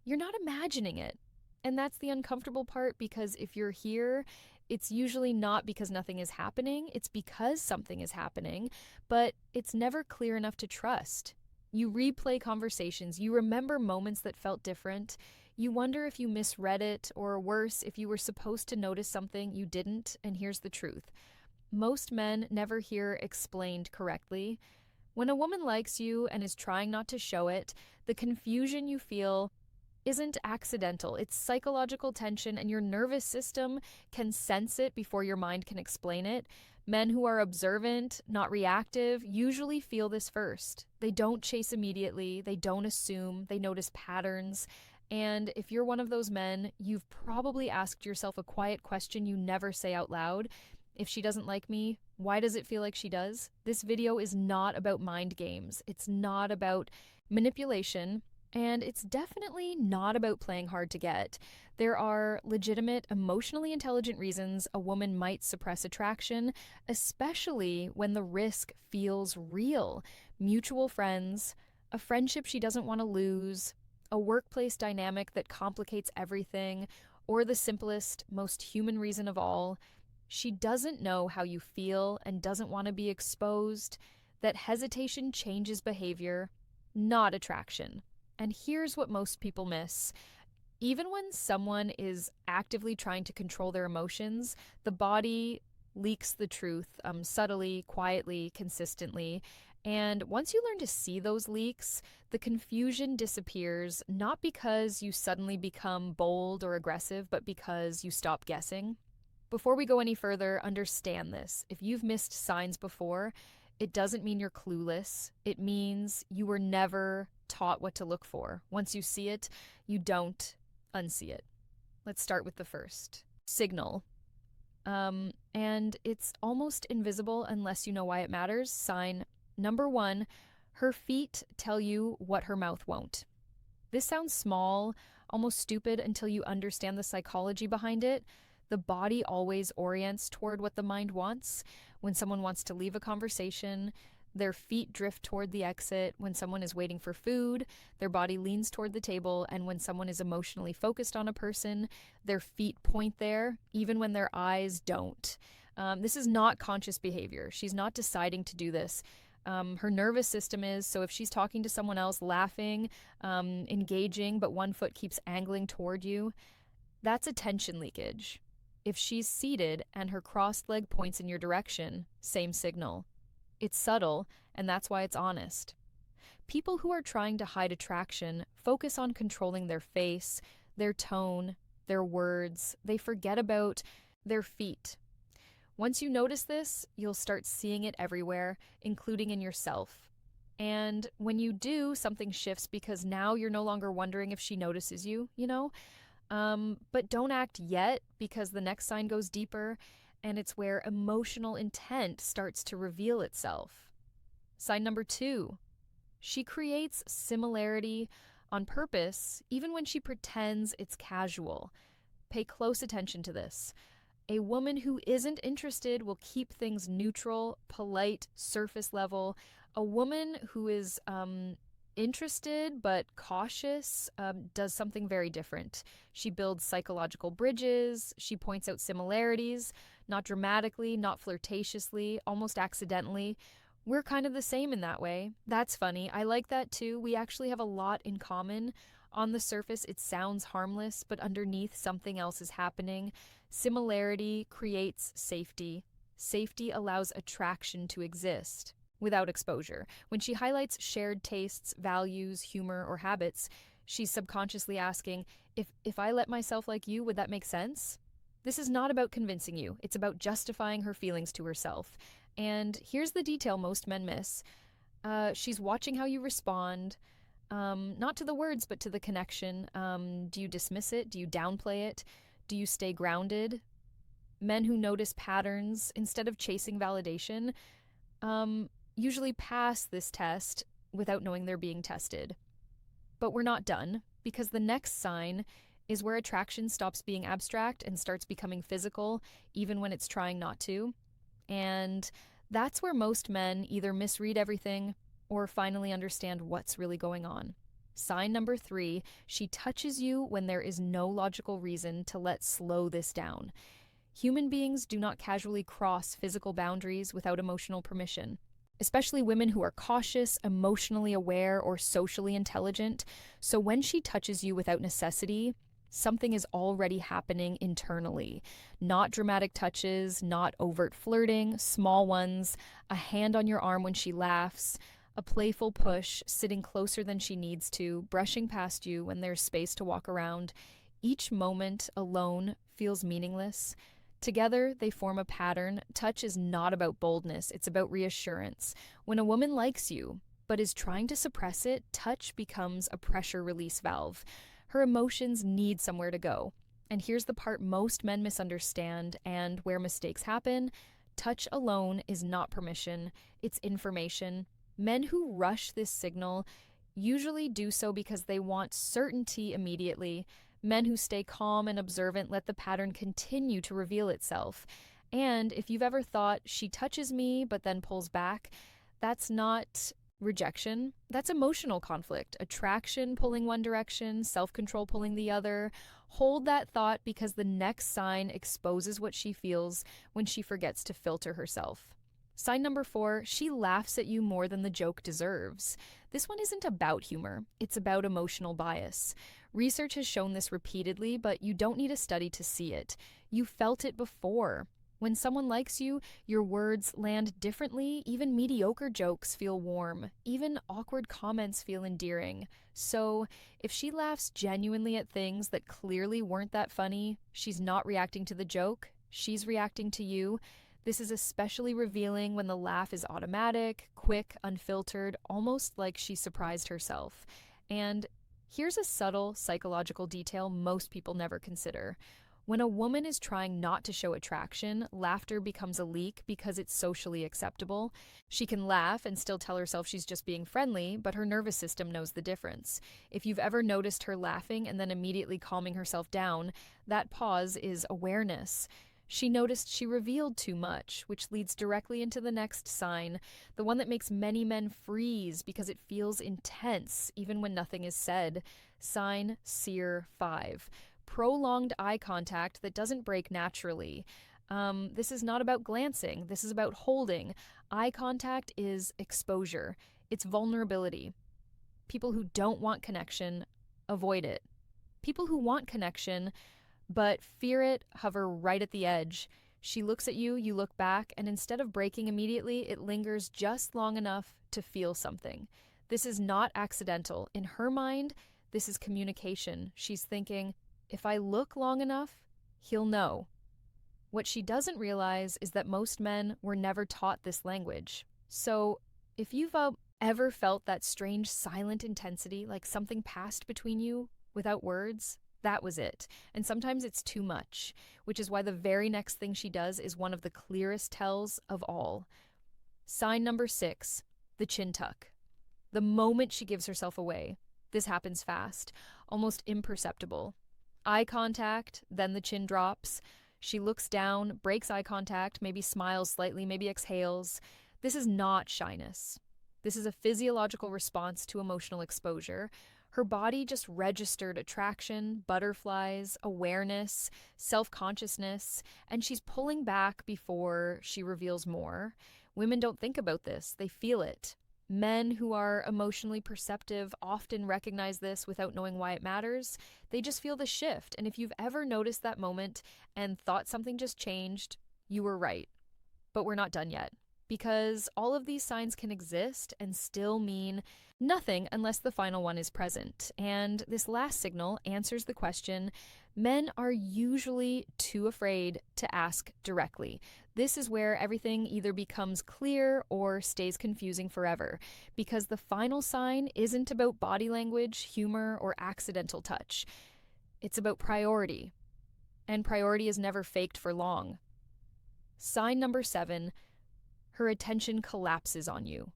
You're not imagining it. And that's the uncomfortable part because if you're here, it's usually not because nothing is happening, it's because something is happening, but it's never clear enough to trust. You replay conversations, you remember moments that felt different, you wonder if you misread it, or worse, if you were supposed to notice something you didn't, and here's the truth. Most men never hear explained correctly. When a woman likes you and is trying not to show it, the confusion you feel isn't accidental. It's psychological tension, and your nervous system can sense it before your mind can explain it. Men who are observant, not reactive, usually feel this first. They don't chase immediately, they don't assume, they notice patterns. And if you're one of those men, you've probably asked yourself a quiet question you never say out loud. If she doesn't like me, why does it feel like she does? This video is not about mind games. It's not about manipulation. And it's definitely not about playing hard to get. There are legitimate, emotionally intelligent reasons a woman might suppress attraction, especially when the risk feels real. Mutual friends, a friendship she doesn't want to lose, a workplace dynamic that complicates everything, or the simplest, most human reason of all, she doesn't know how you feel and doesn't want to be exposed. That hesitation changes behavior, not attraction. And here's what most people miss. Even when someone is actively trying to control their emotions, the body leaks the truth subtly, quietly, consistently. And once you learn to see those leaks, the confusion disappears, not because you suddenly become bold or aggressive, but because you stop guessing. Before we go any further, understand this. If you've missed signs before, it doesn't mean you're clueless. It means you were never taught what to look for. Once you see it, you don't unsee it. Let's start with the first signal. And it's almost invisible unless you know why it matters. Sign number one, her feet tell you what her mouth won't. This sounds small, almost stupid until you understand the psychology behind it. The body always orients toward what the mind wants. When someone wants to leave a conversation, their feet drift toward the exit. When someone is waiting for food, their body leans toward the table. And when someone is emotionally focused on a person, their feet point there, even when their eyes don't. This is not conscious behavior. She's not deciding to do this. Her nervous system is, so if she's talking to someone else, laughing, engaging, but one foot keeps angling toward you, that's attention leakage. If she's seated and her crossed leg points in your direction, same signal. It's subtle, and that's why it's honest. People who are trying to hide attraction focus on controlling their face, their tone, their words. They forget about their feet. Once you notice this, you'll start seeing it everywhere, including in yourself. And when you do, something shifts because now you're no longer wondering if she notices you, you know? But don't act yet because the next sign goes deeper, and it's where emotional intent starts to reveal itself. Sign number two, she creates similarity on purpose, even when she pretends it's casual. Pay close attention to this. A woman who isn't interested will keep things neutral, polite, surface level. A woman who is interested but cautious does something very different. She builds psychological bridges, she points out similarities, not dramatically, not flirtatiously, almost accidentally. We're kind of the same in that way. That's funny. I like that too. We actually have a lot in common. On the surface, it sounds harmless, but underneath, something else is happening. Similarity creates safety. Safety allows attraction to exist without exposure. When she highlights shared tastes, values, humor, or habits, she's subconsciously asking, if I let myself like you, would that make sense? This is not about convincing you. It's about justifying her feelings to herself. And here's the detail most men miss. She's watching how you respond, not to the words, but to the connection. Do you dismiss it? Do you downplay it? Do you stay grounded? Men who notice patterns instead of chasing validation, usually pass this test without knowing they're being tested. But we're not done, because the next sign is where attraction stops being abstract and starts becoming physical, even when it's trying not to. And that's where most men either misread everything or finally understand what's really going on. Sign number 3, she touches you when there is no logical reason to let slow this down. Human beings do not casually cross physical boundaries without emotional permission, especially women who are cautious, emotionally aware, or socially intelligent. So when she touches you without necessity, something is already happening internally. Not dramatic touches, not overt flirting, small ones, a hand on your arm when she laughs, a playful push, sitting closer than she needs to, brushing past you when there's space to walk around. Each moment alone feels meaningless. Together, they form a pattern. Touch is not about boldness, it's about reassurance. When a woman likes you, but is trying to suppress it, touch becomes a pressure release valve. Her emotions need somewhere to go. And here's the part most men misunderstand and where mistakes happen. Touch alone is not permission, it's information. Men who rush this signal usually do so because they want certainty immediately. Men who stay calm and observant let the pattern continue to reveal itself. And if you've ever thought, she touches me but then pulls back, that's not rejection. That's emotional conflict. Attraction pulling one direction, self-control pulling the other. Hold that thought because the next sign exposes what she feels when she forgets to filter herself. Sign number 4, she laughs at you more than the joke deserves. This one isn't about humor, it's about emotional bias. Research has shown this repeatedly, but you don't need a study to see it. You felt it before. When someone likes you, your words land differently, even mediocre jokes feel warm, even awkward comments feel endearing. So, if she laughs genuinely at things that clearly weren't that funny, she's not reacting to the joke, she's reacting to you. This is especially revealing when the laugh is automatic, quick, unfiltered, almost like she surprised herself. And here's a subtle psychological detail most people never consider. When a woman is trying not to show attraction, laughter becomes a leak because it's socially acceptable. She can laugh and still tell herself she's just being friendly, but her nervous system knows the difference. If you've ever noticed her laughing and then immediately calming herself down, that pause is awareness. She noticed she revealed too much, which leads directly into the next sign, the one that makes many men freeze because it feels intense, even when nothing is said. Sign SEER 5. Prolonged eye contact that doesn't break naturally. This is not about glancing, this is about holding. Eye contact is exposure, it's vulnerability. People who don't want connection avoid it. People who want connection but fear it hover right at the edge. She looks at you, you look back, and instead of breaking immediately, it lingers just long enough to feel something. This is not accidental. In her mind, this is communication. She's thinking, if I look long enough, he'll know. What she doesn't realize is that most men were never taught this language. So, if you've ever felt that strange silent intensity, like something passed between you without words, that was it. And sometimes it's too much, which is why the very next thing she does is one of the clearest tells of all. Sign number 6, the chin tuck. The moment she gives herself away, this happens fast, almost imperceptible. Eye contact, then the chin drops. She looks down, breaks eye contact, maybe smiles slightly, maybe exhales. This is not shyness. This is a physiological response to emotional exposure. Her body just registered attraction, butterflies, awareness, self-consciousness, and she's pulling back before she reveals more. Women don't think about this, they feel it. Men who are emotionally perceptive often recognize this without knowing why it matters. They just feel the shift, and if you've ever noticed that moment and thought something just changed, you were right. But we're not done yet, because all of these signs can exist and still mean nothing unless the final one is present. And this last signal answers the question men are usually too afraid to ask directly. This is where everything either becomes clear or stays confusing forever, because the final sign isn't about body language, humor, or accidental touch. It's about priority, and priority is never faked for long. Sign number 7, her attention collapses on you.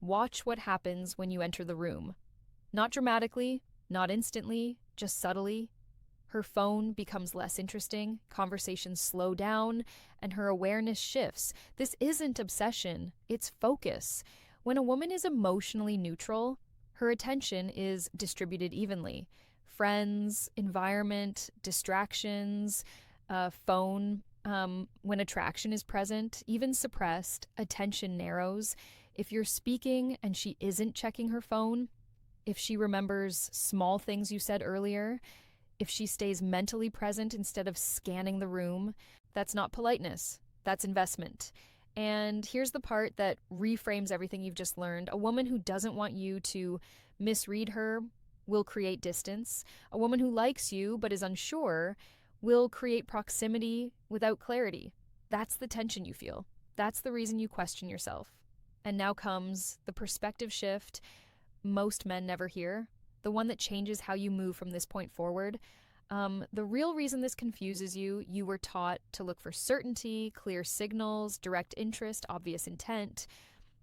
Watch what happens when you enter the room. Not dramatically, not instantly, just subtly. Her phone becomes less interesting, conversations slow down, and her awareness shifts. This isn't obsession, it's focus. When a woman is emotionally neutral, Her attention is distributed evenly. Friends, environment, distractions, phone. When attraction is present, even suppressed, attention narrows. If you're speaking and she isn't checking her phone, if she remembers small things you said earlier, if she stays mentally present instead of scanning the room, that's not politeness, that's investment. And here's the part that reframes everything you've just learned. A woman who doesn't want you to misread her will create distance. A woman who likes you but is unsure will create proximity without clarity. That's the tension you feel. That's the reason you question yourself. And now comes the perspective shift most men never hear, the one that changes how you move from this point forward. The real reason this confuses you, you were taught to look for certainty, clear signals, direct interest, obvious intent.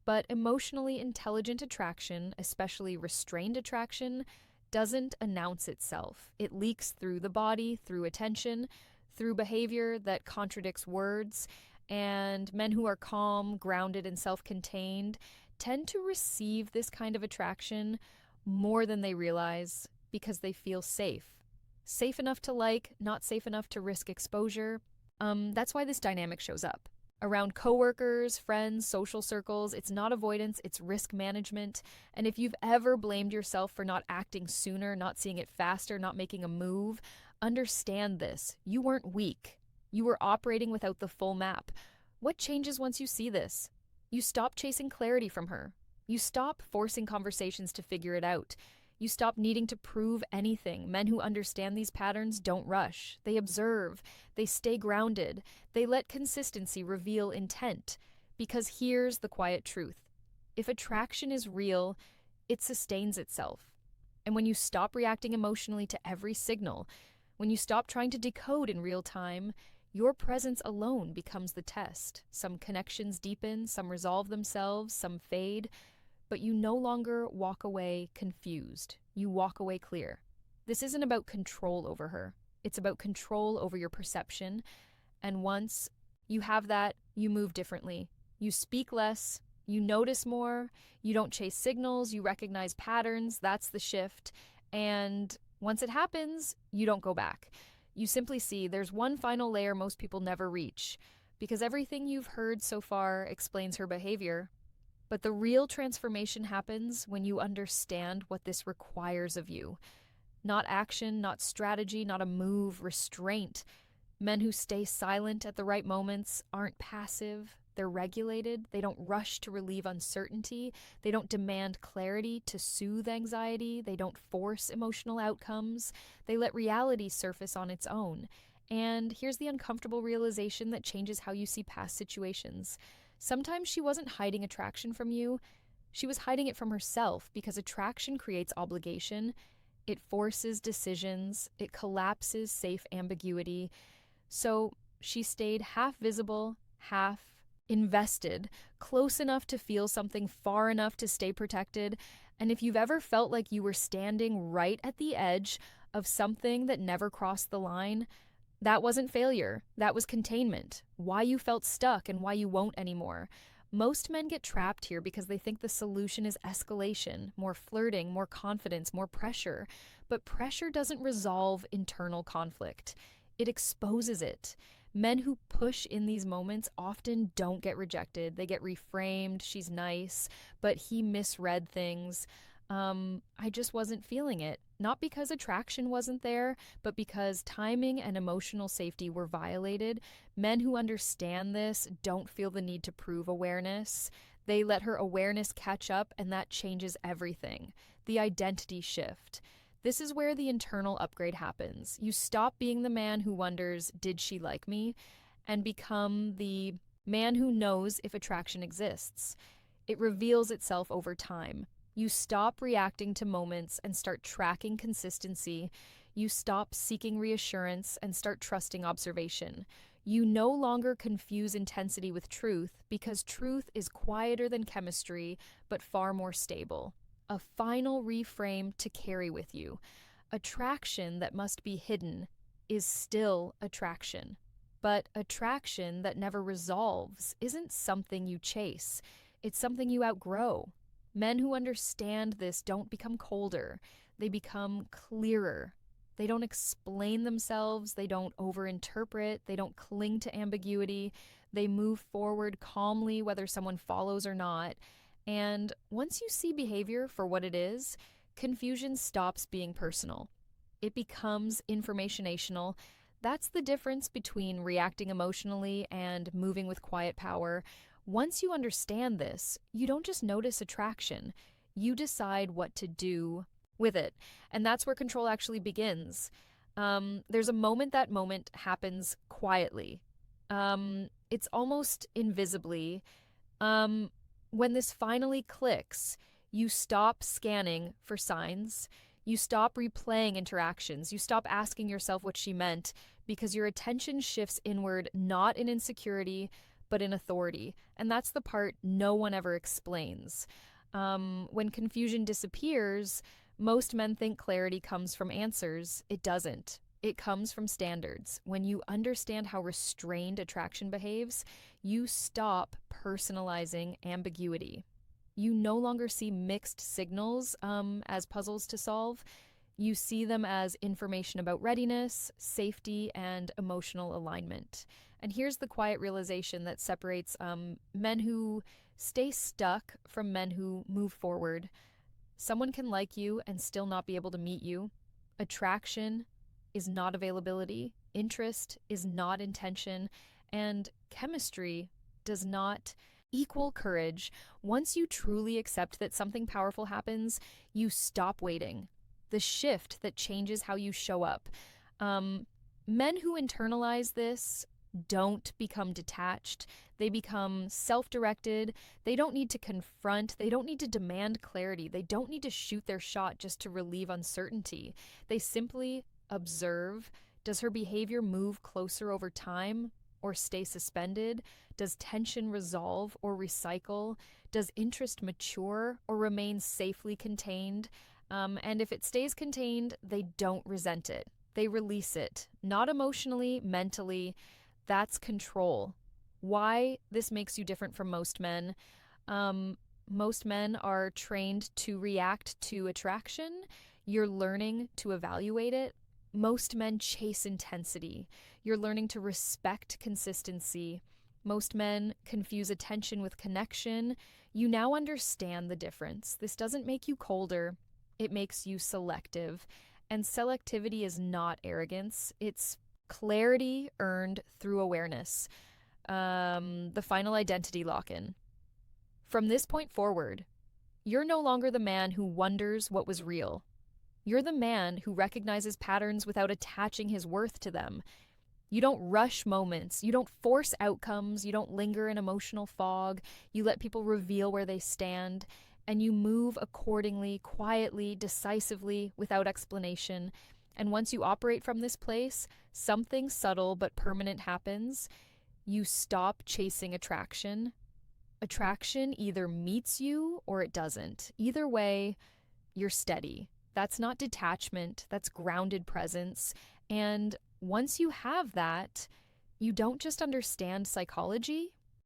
But emotionally intelligent attraction, especially restrained attraction, doesn't announce itself. It leaks through the body, through attention, through behavior that contradicts words. And men who are calm, grounded, and self contained tend to receive this kind of attraction more than they realize because they feel safe. Safe enough to like, not safe enough to risk exposure. That's why this dynamic shows up. Around coworkers, friends, social circles, it's not avoidance, it's risk management. And if you've ever blamed yourself for not acting sooner, not seeing it faster, not making a move, understand this. You weren't weak. You were operating without the full map. What changes once you see this? You stop chasing clarity from her. You stop forcing conversations to figure it out. You stop needing to prove anything. Men who understand these patterns don't rush. They observe. They stay grounded. They let consistency reveal intent. Because here's the quiet truth. If attraction is real, it sustains itself. And when you stop reacting emotionally to every signal, when you stop trying to decode in real time, your presence alone becomes the test. Some connections deepen, some resolve themselves, some fade. But you no longer walk away confused. You walk away clear. This isn't about control over her. It's about control over your perception. And once you have that, you move differently. You speak less. You notice more. You don't chase signals. You recognize patterns. That's the shift. And once it happens, you don't go back. You simply see there's one final layer most people never reach. Because everything you've heard so far explains her behavior. But the real transformation happens when you understand what this requires of you. Not action, not strategy, not a move, restraint. Men who stay silent at the right moments aren't passive. They're regulated. They don't rush to relieve uncertainty. They don't demand clarity to soothe anxiety. They don't force emotional outcomes. They let reality surface on its own. And here's the uncomfortable realization that changes how you see past situations. Sometimes she wasn't hiding attraction from you. She was hiding it from herself because attraction creates obligation. It forces decisions. It collapses safe ambiguity. So she stayed half visible, half invested, close enough to feel something, far enough to stay protected. And if you've ever felt like you were standing right at the edge of something that never crossed the line, that wasn't failure. That was containment. Why you felt stuck and why you won't anymore. Most men get trapped here because they think the solution is escalation, more flirting, more confidence, more pressure. But pressure doesn't resolve internal conflict. It exposes it. Men who push in these moments often don't get rejected. They get reframed. She's nice, but he misread things. I just wasn't feeling it. Not because attraction wasn't there, but because timing and emotional safety were violated. Men who understand this don't feel the need to prove awareness. They let her awareness catch up, and that changes everything. The identity shift. This is where the internal upgrade happens. You stop being the man who wonders, did she like me? And become the man who knows if attraction exists. It reveals itself over time. You stop reacting to moments and start tracking consistency. You stop seeking reassurance and start trusting observation. You no longer confuse intensity with truth because truth is quieter than chemistry, but far more stable. A final reframe to carry with you. Attraction that must be hidden is still attraction. But attraction that never resolves isn't something you chase. It's something you outgrow. Men who understand this don't become colder, they become clearer. They don't explain themselves, they don't overinterpret, they don't cling to ambiguity. They move forward calmly whether someone follows or not. And once you see behavior for what it is, confusion stops being personal. It becomes informationational. That's the difference between reacting emotionally and moving with quiet power. Once you understand this, you don't just notice attraction, you decide what to do with it. And that's where control actually begins. There's a moment that moment happens quietly. It's almost invisibly. When this finally clicks, you stop scanning for signs. You stop replaying interactions. You stop asking yourself what she meant because your attention shifts inward, not in insecurity, but in authority. And that's the part no one ever explains. When confusion disappears, most men think clarity comes from answers. It doesn't. It comes from standards. When you understand how restrained attraction behaves, you stop personalizing ambiguity. You no longer see mixed signals as puzzles to solve. You see them as information about readiness, safety, and emotional alignment. And here's the quiet realization that separates men who stay stuck from men who move forward. Someone can like you and still not be able to meet you. Attraction is not availability. Interest is not intention. And chemistry does not equal courage. Once you truly accept that something powerful happens, you stop waiting. The shift that changes how you show up. Men who internalize this don't become detached. They become self-directed. They don't need to confront. They don't need to demand clarity. They don't need to shoot their shot just to relieve uncertainty. They simply observe. Does her behavior move closer over time or stay suspended? Does tension resolve or recycle? Does interest mature or remain safely contained? And if it stays contained, they don't resent it. They release it, not emotionally, mentally. That's control. Why this makes you different from most men. Most men are trained to react to attraction. You're learning to evaluate it. Most men chase intensity. You're learning to respect consistency. Most men confuse attention with connection. You now understand the difference. This doesn't make you colder, it makes you selective. And selectivity is not arrogance, it's clarity earned through awareness. The final identity lock in. From this point forward, you're no longer the man who wonders what was real. You're the man who recognizes patterns without attaching his worth to them. You don't rush moments. You don't force outcomes. You don't linger in emotional fog. You let people reveal where they stand. And you move accordingly, quietly, decisively, without explanation. And once you operate from this place, something subtle but permanent happens. You stop chasing attraction. Attraction either meets you or it doesn't. Either way, you're steady. That's not detachment, that's grounded presence. And once you have that, you don't just understand psychology,